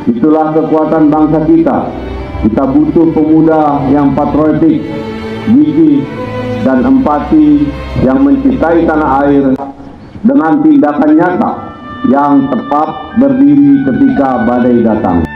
Itulah kekuatan bangsa kita. Kita butuh pemuda yang patriotik, gigih, dan empati yang mencintai tanah air dengan tindakan nyata yang tepat berdiri ketika badai datang.